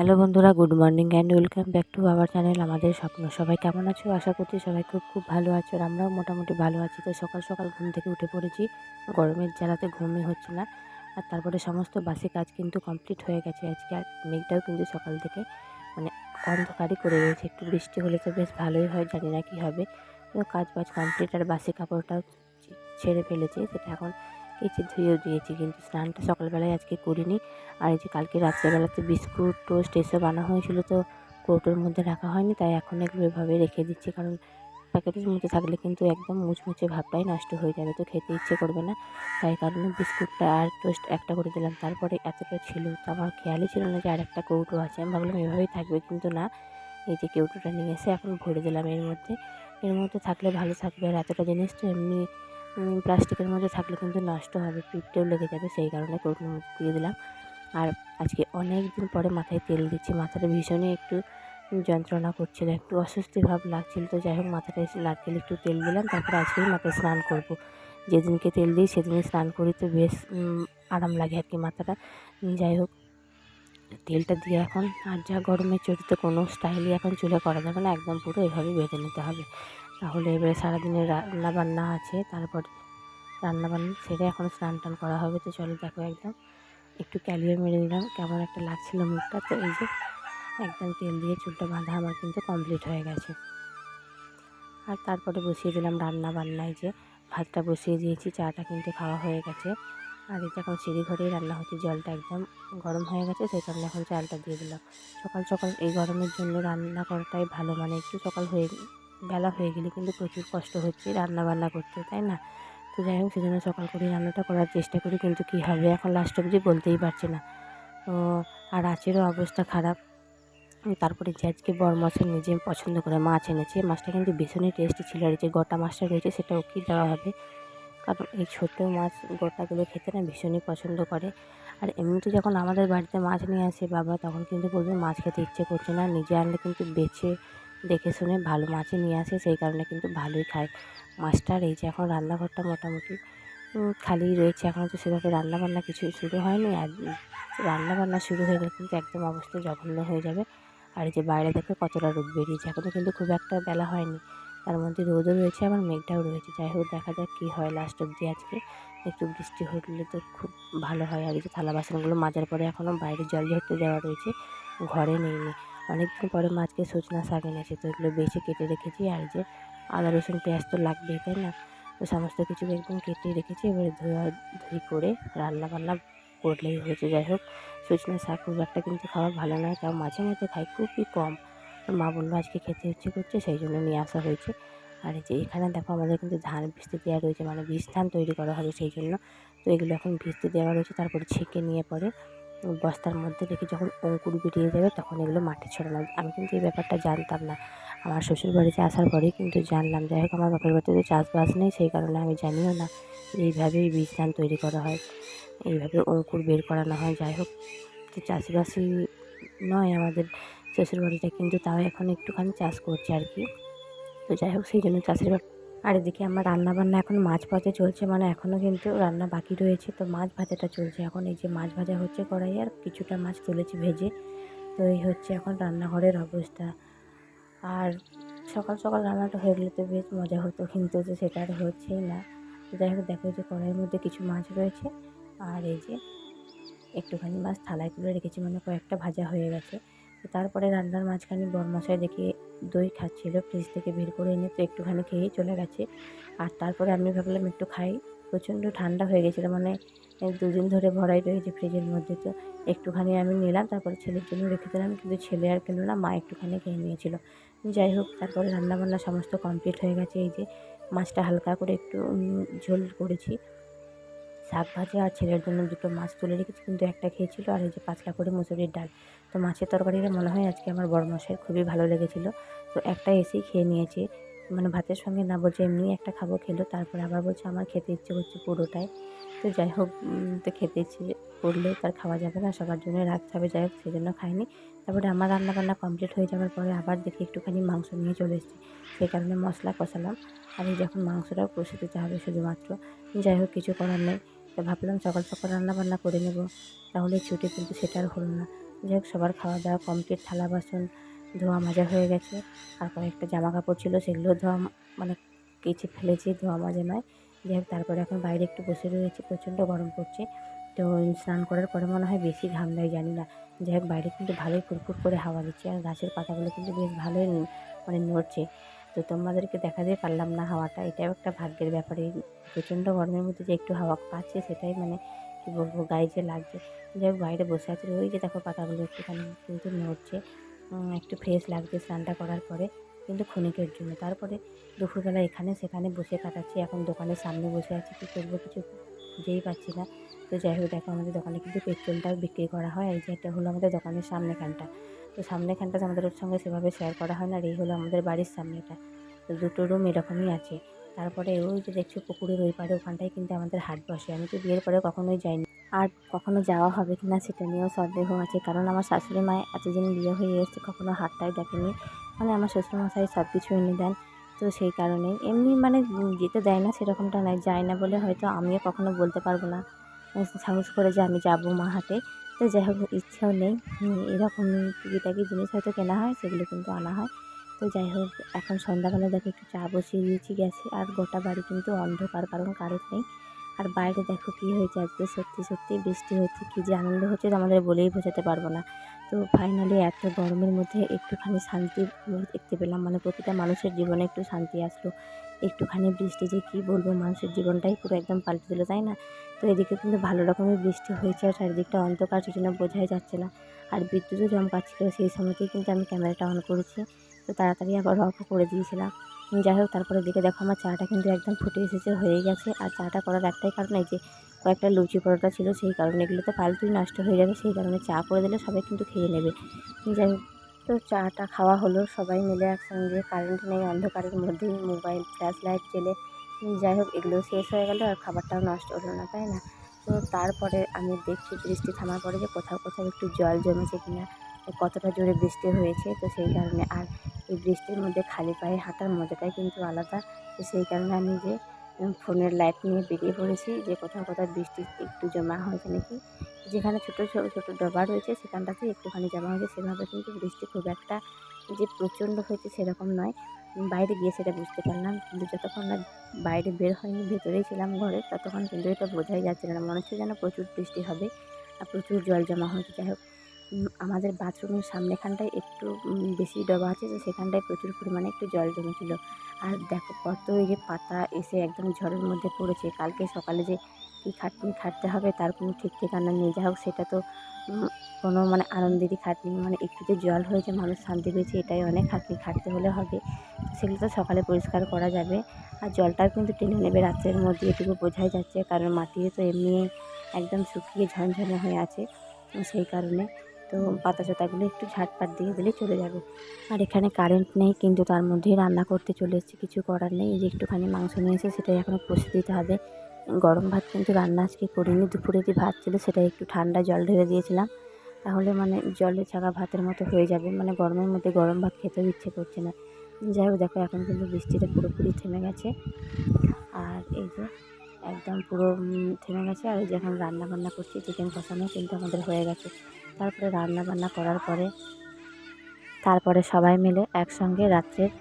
Hello বন্ধুরা, good morning and welcome back to our channel আমাদের স্বপ্ন। সবাই কেমন আছো? আশা করছি সবাই খুব ভালো আছো, আর আমরাও মোটামুটি ভালো আছি। তো সকাল সকাল ঘুম থেকে উঠে পড়েছি, গরমের জ্বালাতে ঘুমই হচ্ছে না। আর তারপরে সমস্ত বাসি কাজ কিন্তু কমপ্লিট হয়ে গেছে আজকে। আর মেঘটাও কিন্তু সকাল থেকে মানে অন্ধকারই করে রয়েছে। একটু বৃষ্টি হলে তো বেশ ভালোই হয়, জানি না কী হবে। তো কাজ বাজ কমপ্লিট, আর বাসি কাপড়টাও ছেড়ে ফেলেছি, সেটা এখন কেচে ধুয়েও দিয়েছি, কিন্তু স্নানটা সকালবেলায় আজকে করিনি। আর এই যে কালকে রাত্রেবেলাতে বিস্কুট টোস্ট এসব আনা হয়েছিল, তো কৌটোর মধ্যে রাখা হয়নি, তাই এখন এগুলো এভাবে রেখে দিচ্ছি। কারণ প্যাকেটের মধ্যে থাকলে কিন্তু একদম মুচমুচে ভাবটাই নষ্ট হয়ে যাবে, তো খেতে ইচ্ছে করবে না। তাই কারণে বিস্কুটটা আর টোস্ট একটা করে দিলাম। তারপরে এতটা ছিল, তো আমার খেয়ালই ছিল না যে আর একটা কৌটো আছে। আমি ভাবলাম এভাবেই থাকবে, কিন্তু না, এই যে কৌটোটা নিয়ে এসে এখন ভরে দিলাম এর মধ্যে থাকলে ভালো থাকবে। আর এতটা জিনিস তো এমনি প্লাস্টিকের মধ্যে থাকলে কিন্তু নষ্ট হবে, পিঠটেও লেগে যাবে, সেই কারণে কৌটোর মধ্যে দিয়ে দিলাম। আর আজকে অনেক দিন পরে মাথায় তেল দিচ্ছি, মাথাটা ভীষণই একটু যন্ত্রণা করছিল, একটু অস্বস্তি ভাব লাগছিল। তো যাই হোক, মাথাটায় নারকেল একটু তেল দিলাম, তারপরে আজকেই মাথায় স্নান করব। যেদিনকে তেল দিই সেদিনই স্নান করি, তো বেশ আরাম লাগে আর কি মাথাটা। যাই হোক, তেলটা দিয়ে এখন আর যা গরমের চোটে কোনো স্টাইলই এখন চুলে করা যাবে না, একদম পুরো এভাবেই বেঁধে নিতে হবে। তাহলে এবারে সারাদিনের রান্নাবান্না আছে, তারপরে রান্নাবান্না সেরে এখন স্নান টান করা হবে। তো চলো দেখো, একদম একটু ক্যালিও মেরে দিলাম, কেমন একটা লাগছিল মুখটা। তো এই যে একদম তেল দিয়ে চুলটা বাঁধা আমার কিন্তু কমপ্লিট হয়ে গেছে। আর তারপরে বসিয়ে দিলাম রান্না বান্নায়, যে ভাতটা বসিয়ে দিয়েছি, চাটা কিন্তু খাওয়া হয়ে গেছে। আর এই যে এখন সিঁড়িঘরেই রান্না হচ্ছে, জলটা একদম গরম হয়ে গেছে, সেই কারণে এখন চালটা দিয়ে দিলাম। সকাল সকাল এই গরমের জন্য রান্না করাটাই ভালো, মানে একটু সকাল হয়ে বেলা হয়ে গেলে কিন্তু প্রচুর কষ্ট হচ্ছে রান্না বান্না করতে, তাই না? তো যাই হোক, সেজন্য সকাল করে রান্নাটা করার চেষ্টা করি, কিন্তু কী হবে এখন লাস্ট অবধি বলতেই পারছি না। তো আর আঁচেরও অবস্থা খারাপ। তারপরে যে আজকে বড়মশাই নিজে পছন্দ করে মাছ এনেছে, মাছটা কিন্তু ভীষণই টেস্টি ছিল। আর যে গোটা মাছটা রয়েছে সেটা ওকেই দেওয়া হবে, কারণ এই ছোটো মাছ গোটাগুলো খেতে না ভীষণই পছন্দ করে। আর এমনিতে যখন আমাদের বাড়িতে মাছ নিয়ে আসে বাবা, তখন কিন্তু বলবে মাছ খেতে ইচ্ছে করছে না, নিজে আনলে কিন্তু বেছে দেখে শুনে ভালো মাছই নিয়ে আসে, সেই কারণে কিন্তু ভালোই খায় মাছটা। আর এই যে এখন রান্নাঘরটা মোটামুটি খালিই রয়েছে, এখনও তো সেভাবে রান্নাবান্না কিছুই শুরু হয়নি। আর রান্নাবান্না শুরু হয়ে গেলে কিন্তু একদম অবস্থা জঘন্য হয়ে যাবে। আর এই যে বাইরে দেখো কতটা রোদ বেরিয়েছে, এখনও কিন্তু খুব একটা বেলা হয়নি, তার মধ্যে রোদও রয়েছে আবার মেঘটাও রয়েছে। যাই হোক, দেখা যাক কী হয় লাস্ট অবধি। আজকে একটু বৃষ্টি হলে তো খুব ভালো হয়। আর এই যে থালা বাসনগুলো মাজার পরে এখনও বাইরে জল ঝরতে দেওয়া রয়েছে, ঘরে নেইনি। অনেকদিন পরে মাছকে সজনা শাক এনেছে, তো এগুলো বেছে কেটে রেখেছি। আর এই যে আদা রসুন পেঁয়াজ তো লাগবেই, তাই না? তো সমস্ত কিছু একদম কেটে রেখেছি, এবারে ধুই করে রান্না বান্না করলেই হয়েছে। যাই হোক, সজনে শাক খুব একটা কিন্তু খাওয়া ভালো নয়, তাও মাঝে মধ্যে খাই, খুবই কম। তো মা বললো আজকে খেতে ইচ্ছে করছে, সেই জন্য নিয়ে আসা হয়েছে। আর এই যে এখানে দেখো আমাদের কিন্তু ধান ভিজতে দেওয়া রয়েছে, মানে বীজ ধান তৈরি করা হবে সেই জন্য। তো এগুলো এখন ভিজতে দেওয়া রয়েছে, তারপরে ছেঁকে নিয়ে পরে বস্তার মধ্যে রেখে যখন অঙ্কুর বেরিয়ে যাবে তখন এগুলো মাঠে ছড়ানো। আমি কিন্তু এই ব্যাপারটা জানতাম না, আমার শ্বশুরবাড়িতে আসার পরেই কিন্তু জানলাম। যাই হোক, আমার বাপের বাড়িতে তো চাষবাস নেই, সেই কারণে আমি জানিও না এইভাবেই বীজ ধান তৈরি করা হয়, এইভাবে অঙ্কুর বের করানো হয়। যাই হোক, তো চাষবাসই নয় আমাদের শ্বশুরবাড়িটা, কিন্তু তাও এখন একটুখানি চাষ করছে আর কি। তো যাই হোক, সেই জন্য চাষের আর এদিকে আমার রান্নাবান্না এখন মাছ ভাজা চলছে, মানে এখনও কিন্তু রান্না বাকি রয়েছে, তো মাছ ভাজাটা চলছে এখন। এই যে মাছ ভাজা হচ্ছে কড়াইয়ে, আর কিছুটা মাছ তুলেছি ভেজে। তো এই হচ্ছে এখন রান্নাঘরের অবস্থা। আর সকাল সকাল রান্নাটা হয়ে গেলে তো বেশ মজা হতো, কিন্তু তো সেটা আর হচ্ছেই না। তো যাই হোক, দেখো যে কড়াইয়ের মধ্যে কিছু মাছ রয়েছে, আর এই যে একটুখানি মাছ থালায় তুলে রেখেছি, মানে কয়েকটা ভাজা হয়ে গেছে। তো তারপরে রান্নার মাঝখানে বড়মশাই দেখে দই খাচ্ছিল, ফ্রিজ থেকে বের করে এনে, তো একটুখানি খেয়েই চলে গেছে। আর তারপরে আমি ভাবলাম একটু খাই, প্রচণ্ড ঠান্ডা হয়ে গেছিলো, মানে 2 দিন ধরে ভরাই রয়েছে ফ্রিজের মধ্যে। তো একটুখানি আমি নিলাম, তারপরে ছেলের জন্য রেখে দিলাম, কিন্তু ছেলে আর খেলো না, মা একটুখানি খেয়ে নিয়েছিল। যাই হোক, তারপরে রান্নাবান্না সমস্ত কমপ্লিট হয়ে গেছে। এই যে মাছটা হালকা করে একটু ঝোল করেছি, শাক ভাজা, আর ছেলের জন্য 2টো মাছ তুলে রেখেছি, কিন্তু একটা খেয়েছিল। আর এই যে পাতলা করে মুসুরির ডাল। তো মাছের তরকারিটা মনে হয় আজকে আমার বড়মশাইয়ের খুবই ভালো লেগেছিলো, তো একটা এসেই খেয়ে নিয়েছে, মানে ভাতের সঙ্গে না, বলছে এমনি একটা খাবো, খেলো। তারপরে আবার বলছে আমার খেতে ইচ্ছে করছে পুরোটাই। তো যাই হোক, তো খেতে ইচ্ছে করলে তার খাওয়া যাবে না, সবার জন্য রাখতে হবে। যাই হোক, সেজন্য খাইনি। তারপরে আমার রান্নাবান্না কমপ্লিট হয়ে যাওয়ার পরে আবার দেখি একটুখানি মাংস নিয়ে চলে এসেছি, সেই কারণে মশলা কষালাম। আর এই যখন মাংসটাও কষে দিতে হবে শুধুমাত্র। যাই হোক, কিছু করার নেই। তো ভাবলাম সকাল সকাল রান্নাবান্না করে নেব, তাহলে ছুটি, কিন্তু সেটা আর হলো না। যাই হোক সবার খাওয়া দাওয়া কমপ্লিট, থালা বাসন ধোয়া মাজা হয়ে গেছে। আর কয়েকটা জামা কাপড় ছিল সেগুলো ধোয়া মানে কেচে ফেলেছি, ধোয়া মাজা নয়। যাই হোক তারপরে এখন বাইরে একটু বসে রয়েছি, প্রচণ্ড গরম পড়ছে। তো স্নান করার পরে মনে হয় বেশি ঘাম দেয় জানি না। যাই হোক বাইরে কিন্তু ভালোই ফুরফুর করে হাওয়া দিচ্ছে, আর গাছের পাতাগুলো কিন্তু বেশ ভালোই মানে নড়ছে। তো তোমাদেরকে দেখাতে পারলাম না হাওয়াটা, এটাও একটা ভাগ্যের ব্যাপার। এই প্রচণ্ড গরমের মধ্যে যে একটু হাওয়া পাচ্ছি সেটাই মানে কী বলবো, গায়ে যে লাগছে। যাই হোক বাইরে বসে আছি, ওই যে দেখো পাতাগুলো একটুখানি কিন্তু নড়ছে। একটু ফ্রেশ লাগছে স্নানটা করার পরে, কিন্তু ক্ষণিকের জন্য। তারপরে দুপুরবেলা এখানে সেখানে বসে কাটাচ্ছি। এখন দোকানের সামনে বসে আছি, কী করবো কিছু খুঁজেই পাচ্ছি না। তো যাই হোক দেখো আমাদের দোকানে কিন্তু পেট্রোলটাও বিক্রি করা হয়। এই যে এটা হলো আমাদের দোকানের সামনেখানটা। তো সামনেখানটা আমাদের ওর সঙ্গে সেভাবে শেয়ার করা হয় না, আর এই হলো আমাদের বাড়ির সামনেটা। তো দুটো রুম এরকমই আছে। তারপরে ওই যে দেখছো পুকুরের ওই পাড়ে, ওখানটায় কিন্তু আমাদের হাট বসে। আমি তো বিয়ের পরে কখনোই যাইনি, আর কখনো যাওয়া হবে কি না সেটা নিয়েও সন্দেহ আছে। কারণ আমার শাশুড়ি মা এতদিন বিয়ে হয়ে এসেছে, কখনো হাটটাই দেখেনি। মানে আমার শ্বশুরমশাই সব কিছু এনে দেন। তো সেই কারণে এমনি মানে যেতে দেয় না সেরকমটা নয়, যায় না বলে হয়তো আমিও কখনো বলতে পারবো না সাহস করে যে আমি যাবো মা হাটে। তো যাই হোক ইচ্ছেও নেই। এরকম টুকিটাকি জিনিস হয়তো কেনা হয়, সেগুলো কিন্তু আনা হয়। তো যাই হোক এখন সন্ধ্যাবেলা দেখো একটু চা বসিয়ে দিয়েছি গ্যাসে, আর গোটা বাড়ি কিন্তু অন্ধকার, কারণ কারেন্ট নেই। আর বাইরে দেখো কী হয়েছে আজকে, সত্যি সত্যি বৃষ্টি হচ্ছে। কী যে আনন্দ হচ্ছে তো আমাদের বলেই বোঝাতে পারবো না। তো ফাইনালি এত গরমের মধ্যে একটুখানি শান্তি দেখতে পেলাম, মানে প্রতিটা মানুষের জীবনে একটু শান্তি আসলো। একটুখানি বৃষ্টি যে কী বলবো, মানুষের জীবনটাই পুরো একদম পাল্টে দিল, তাই না? তো এদিকে কিন্তু ভালো রকমের বৃষ্টি হয়েছে, আর চারিদিকটা অন্ধকার, সেজন্য বোঝাই যাচ্ছে না। আর বিদ্যুৎও চমকাচ্ছিল, সেই সময়তেই কিন্তু আমি ক্যামেরাটা অন করেছি। তো তাড়াতাড়ি আবার অফও করে দিয়েছিলাম। যাই হোক তারপরে দিকে দেখো আমার চাটা কিন্তু একদম ফুটে এসেছে, হয়ে গেছে। আর চাটা করার একটাই কারণ, এই যে কয়েকটা লুচি পরোটা ছিল, সেই কারণে এগুলো তো ফালতুই নষ্ট হয়ে যাবে, সেই কারণে চা করে দিলে সবাই কিন্তু খেয়ে নেবে। যাই হোক তো চাটা খাওয়া হলো সবাই মিলে একসঙ্গে, কারেন্ট নেই, অন্ধকারের মধ্যেই মোবাইল ফ্ল্যাশ লাইট জ্বেলে। যাই হোক এগুলো শেষ হয়ে গেল, আর খাবারটাও নষ্ট হলো না, তাই না? তো তারপরে আমি দেখছি বৃষ্টি থামার পরে যে কোথাও কোথাও একটু জল জমেছে কিনা, কতটা জোরে বৃষ্টি হয়েছে। তো সেই কারণে আর এই বৃষ্টির মধ্যে খালি পায়ে হাঁটার মজাটাই কিন্তু আলাদা। তো সেই কারণে আমি যে ফোনের লাইট নিয়ে বেরিয়ে পড়েছি, যে কোথাও কোথাও বৃষ্টি একটু জমা হয়েছে নাকি। যেখানে ছোটো ছোটো ছোটো ডোবা রয়েছে সেখানটাতে একটুখানি জমা হয়েছে, সেভাবে কিন্তু বৃষ্টি খুব একটা যে প্রচণ্ড হয়েছে সেরকম নয়। বাইরে গিয়ে সেটা বুঝতে পারলাম, কিন্তু যতক্ষণ না বাইরে বের হয়নি, ভেতরেই ছিলাম ঘরে, ততক্ষণ কিন্তু এটা বোঝাই যাচ্ছিল না। মনে হচ্ছে যেন প্রচুর বৃষ্টি হবে আর প্রচুর জল জমা হয়েছে। যাই হোক আমাদের বাথরুমের সামনেখানটায় একটু বেশি ডোবা আছে, তো সেখানটায় প্রচুর পরিমাণে একটু জল জমেছিল। আর দেখো কত এই যে পাতা এসে একদম ঝড়ের মধ্যে পড়েছে। কালকে সকালে যে কী খাটনি খাটতে হবে তার কোনো ঠিক ঠিকানা নেই। যাই হোক সেটা তো কোনো মানে আনন্দেরই খাটনি, মানে একটু যে জল হয়েছে মানুষ শান্তি পেয়েছে, এটাই অনেক। খাটনি খাটতে হলে হবে, সেগুলো তো সকালে পরিষ্কার করা যাবে। আর জলটাও কিন্তু টেনে নেবে রাত্রের মধ্যে, এটুকু বোঝাই যাচ্ছে, কারণ মাটিতে তো এমনি একদম শুকিয়ে ঝনঝনে হয়ে আছে, সেই কারণে। তো পাতা চাতাগুলো একটু ঝাঁটপাট দিয়ে দিলে চলে যাবে। আর এখানে কারেন্ট নেই, কিন্তু তার মধ্যেই রান্না করতে চলে এসেছি, কিছু করার নেই। এই যে একটুখানি মাংস নিয়ে এসে সেটাই এখনও কষে দিতে হবে। গরম ভাত কিন্তু রান্না আজকে করিনি, দুপুরে যে ভাত ছিল সেটা একটু ঠান্ডা জল ঢেলে দিয়েছিলাম, তাহলে মানে জলে ছাকা ভাতের মতো হয়ে যাবে। মানে গরমের মধ্যে গরম ভাত খেতেও ইচ্ছে করছে না। যাই হোক দেখো এখন কিন্তু বৃষ্টিটা পুরোপুরি থেমে গেছে, আর এই যে একদম পুরো থেমে গেছে। আর এই যে এখন রান্না বান্না করছি, চিকেন কষানো কিন্তু আমাদের হয়ে গেছে। তারপরে রান্না বান্না করার পরে তারপরে সবাই মিলে একসঙ্গে রাত্রের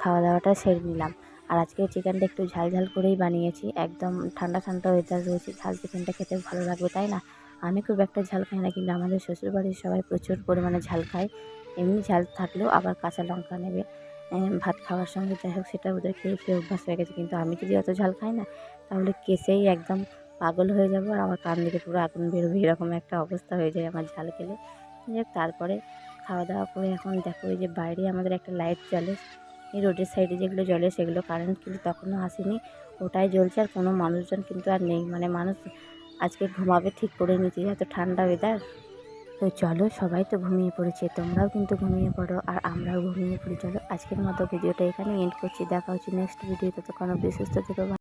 খাওয়া দাওয়াটা সেরে নিলাম। আর আজকে চিকেনটা একটু ঝাল ঝাল করেই বানিয়েছি, একদম ঠান্ডা ঠান্ডা ওয়েদার রয়েছে, ঝাল চিকেনটা খেতে ভালো লাগবে, তাই না? আমি খুব একটা ঝাল খাই না, কিন্তু আমাদের শ্বশুরবাড়ির সবাই প্রচুর পরিমাণে ঝাল খায়। এমনি ঝাল থাকলেও আবার কাঁচা লঙ্কা নেবে ভাত খাওয়ার সঙ্গে। যাই হোক সেটা ওদের খেয়ে খেয়ে অভ্যাস হয়ে গেছে, কিন্তু আমি যদি অত ঝাল খাই না, তাহলে কেসেই একদম পাগল হয়ে যাবো, আর আমার কান থেকে পুরো আগুন বেরোবে, এরকম একটা অবস্থা হয়ে যায় আমার ঝাল খেলে। তারপরে খাওয়া দাওয়া করে এখন দেখো এই যে বাইরে আমাদের একটা লাইট জ্বলে, এই রোডের সাইডে যেগুলো জ্বলে সেগুলো, কারেন্ট কিন্তু তখনও আসেনি, ওটাই জ্বলছে। আর কোনো মানুষজন কিন্তু আর নেই, মানে মানুষ আজকে ঘুমাবে ঠিক করে নিয়েছে, এত ঠান্ডা ওয়েদার। তো চলো সবাই তো ঘুমিয়ে পড়েছে, তোমরাও কিন্তু ঘুমিয়ে পড়ো, আর আমরাও ঘুমিয়ে পড়ি। চলো আজকের মতো ভিডিওটা এখানে এন্ড করছি, দেখা হচ্ছে নেক্সট ভিডিও, ততক্ষণ অবধি সুস্থ থেকো।